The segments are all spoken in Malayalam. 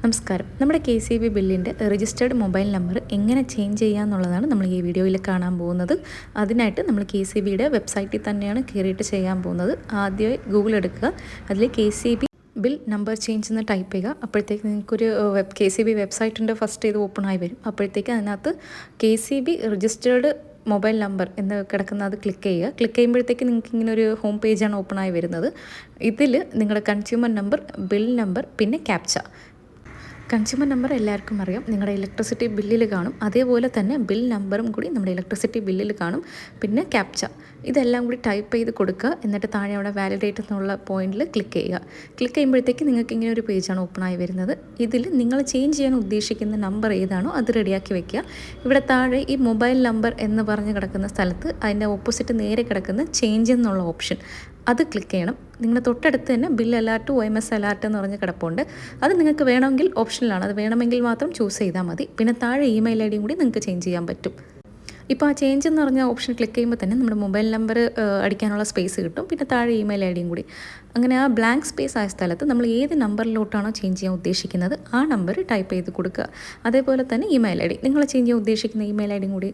നമസ്കാരം. നമ്മുടെ KCB ബില്ലിൻ്റെ രജിസ്റ്റേർഡ് മൊബൈൽ നമ്പർ എങ്ങനെ ചേഞ്ച് ചെയ്യാമെന്നുള്ളതാണ് നമ്മൾ ഈ വീഡിയോയിൽ കാണാൻ പോകുന്നത്. അതിനായിട്ട് നമ്മൾ KCBയുടെ വെബ്സൈറ്റിൽ തന്നെയാണ് കയറിയിട്ട് ചെയ്യാൻ പോകുന്നത്. ആദ്യമായി ഗൂഗിൾ എടുക്കുക, അതിൽ KCB ബിൽ നമ്പർ ചേഞ്ച് എന്ന് ടൈപ്പ് ചെയ്യുക. അപ്പോഴത്തേക്ക് നിങ്ങൾക്കൊരു KCB വെബ്സൈറ്റിൻ്റെ ഫസ്റ്റ് ഇത് ഓപ്പൺ ആയി വരും. അപ്പോഴത്തേക്ക് അതിനകത്ത് KCB രജിസ്റ്റേർഡ് മൊബൈൽ നമ്പർ എന്ന് കിടക്കുന്ന അത് ക്ലിക്ക് ചെയ്യുക. ക്ലിക്ക് ചെയ്യുമ്പോഴത്തേക്ക് നിങ്ങൾക്ക് ഇങ്ങനെ ഒരു ഹോം പേജാണ് ഓപ്പൺ ആയി വരുന്നത്. ഇതിൽ നിങ്ങളുടെ കൺസ്യൂമർ നമ്പർ, ബിൽ നമ്പർ, പിന്നെ ക്യാപ്ച. കൺസ്യൂമർ നമ്പർ എല്ലാവർക്കും അറിയാം, നിങ്ങളുടെ ഇലക്ട്രിസിറ്റി ബില്ലിൽ കാണും. അതേപോലെ തന്നെ ബിൽ നമ്പറും കൂടി നമ്മുടെ ഇലക്ട്രിസിറ്റി ബില്ലിൽ കാണും. പിന്നെ ക്യാപ്ച ഇതെല്ലാം കൂടി ടൈപ്പ് ചെയ്ത് കൊടുക്കുക. എന്നിട്ട് താഴെ അവിടെ വാലിഡേറ്റ് എന്നുള്ള പോയിന്റിൽ ക്ലിക്ക് ചെയ്യുക. ക്ലിക്ക് ചെയ്യുമ്പോഴത്തേക്ക് നിങ്ങൾക്ക് ഇങ്ങനെ ഒരു പേജാണ് ഓപ്പൺ ആയി വരുന്നത്. ഇതിൽ നിങ്ങൾ ചേഞ്ച് ചെയ്യാൻ ഉദ്ദേശിക്കുന്ന നമ്പർ ഏതാണോ അത് റെഡിയാക്കി വെക്കുക. ഇവിടെ താഴെ ഈ മൊബൈൽ നമ്പർ എന്ന് പറഞ്ഞ് കിടക്കുന്ന സ്ഥലത്ത് അതിൻ്റെ ഓപ്പോസിറ്റ് നേരെ കിടക്കുന്ന ചേഞ്ച് എന്നുള്ള ഓപ്ഷൻ അത് ക്ലിക്ക് ചെയ്യണം. നിങ്ങളുടെ തൊട്ടടുത്ത് തന്നെ ബിൽ അലാർട്ട്, OMS അലാർട്ട് എന്ന് പറഞ്ഞ് കിടപ്പുണ്ട്. അത് നിങ്ങൾക്ക് വേണമെങ്കിൽ ഓപ്ഷനിലാണ്, അത് വേണമെങ്കിൽ മാത്രം ചൂസ് ചെയ്താൽ മതി. പിന്നെ താഴെ ഇമെയിൽ ID കൂടി നിങ്ങൾക്ക് ചേഞ്ച് ചെയ്യാൻ പറ്റും. ഇപ്പോൾ ആ ചേഞ്ച് എന്ന് പറഞ്ഞ ഓപ്ഷൻ ക്ലിക്ക് ചെയ്യുമ്പോൾ തന്നെ നമ്മുടെ മൊബൈൽ നമ്പർ അടിക്കാനുള്ള സ്പേസ് കിട്ടും. പിന്നെ താഴെ ഇമെയിൽ ID കൂടി. അങ്ങനെ ആ ബ്ലാങ്ക് സ്പേസ് ആയ സ്ഥലത്ത് നമ്മൾ ഏത് നമ്പറിലോട്ടാണോ ചേഞ്ച് ചെയ്യാൻ ഉദ്ദേശിക്കുന്നത് ആ നമ്പർ ടൈപ്പ് ചെയ്ത് കൊടുക്കുക. അതേപോലെ തന്നെ ഇമെയിൽ ID, നിങ്ങൾ ചേഞ്ച് ചെയ്യാൻ ഉദ്ദേശിക്കുന്ന ഇമെയിൽ ID കൂടി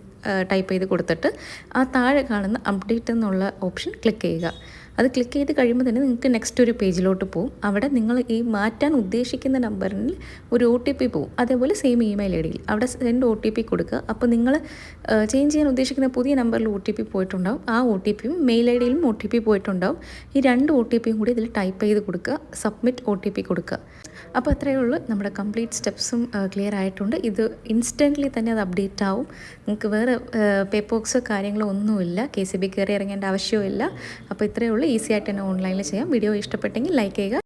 ടൈപ്പ് ചെയ്ത് കൊടുത്തിട്ട് ആ താഴെ കാണുന്ന അപ്ഡേറ്റ് എന്നുള്ള ഓപ്ഷൻ ക്ലിക്ക് ചെയ്യുക. അത് ക്ലിക്ക് ചെയ്ത് കഴിയുമ്പോൾ തന്നെ നിങ്ങൾക്ക് നെക്സ്റ്റ് ഒരു പേജിലോട്ട് പോകും. അവിടെ നിങ്ങൾ ഈ മാറ്റാൻ ഉദ്ദേശിക്കുന്ന നമ്പറിൽ ഒരു OTP പോകും. അതേപോലെ സെയിം ഇമെയിൽ ID അവിടെ 2 OTP കൊടുക്കുക. അപ്പോൾ നിങ്ങൾ ചേഞ്ച് ചെയ്യാൻ ഉദ്ദേശിക്കുന്ന പുതിയ നമ്പറിൽ OTP പോയിട്ടുണ്ടാവും. ആ OTPയും മെയിൽ IDയിലും OTP പോയിട്ടുണ്ടാവും. ഈ 2 OTPയും കൂടി ഇതിൽ ടൈപ്പ് ചെയ്ത് കൊടുക്കുക. സബ്മിറ്റ് OTP കൊടുക്കുക. അപ്പോൾ അത്രയേ ഉള്ളൂ. നമ്മുടെ കംപ്ലീറ്റ് സ്റ്റെപ്സും ക്ലിയർ ആയിട്ടുണ്ട്. ഇത് ഇൻസ്റ്റൻ്റ്ലി തന്നെ അത് അപ്ഡേറ്റ് ആവും. നിങ്ങൾക്ക് വേറെ പേപ്പർ വർക്ക്സോ കാര്യങ്ങളോ ഒന്നുമില്ല. KCB കയറി ഇറങ്ങേണ്ട ആവശ്യമില്ല. അപ്പോൾ ഇത്രയേ ഉള്ളൂ. ഈസി ആയിട്ട് തന്നെ ഓൺലൈനിൽ ചെയ്യാം. വീഡിയോ ഇഷ്ടപ്പെട്ടെങ്കിൽ ലൈക്ക് ചെയ്യുക.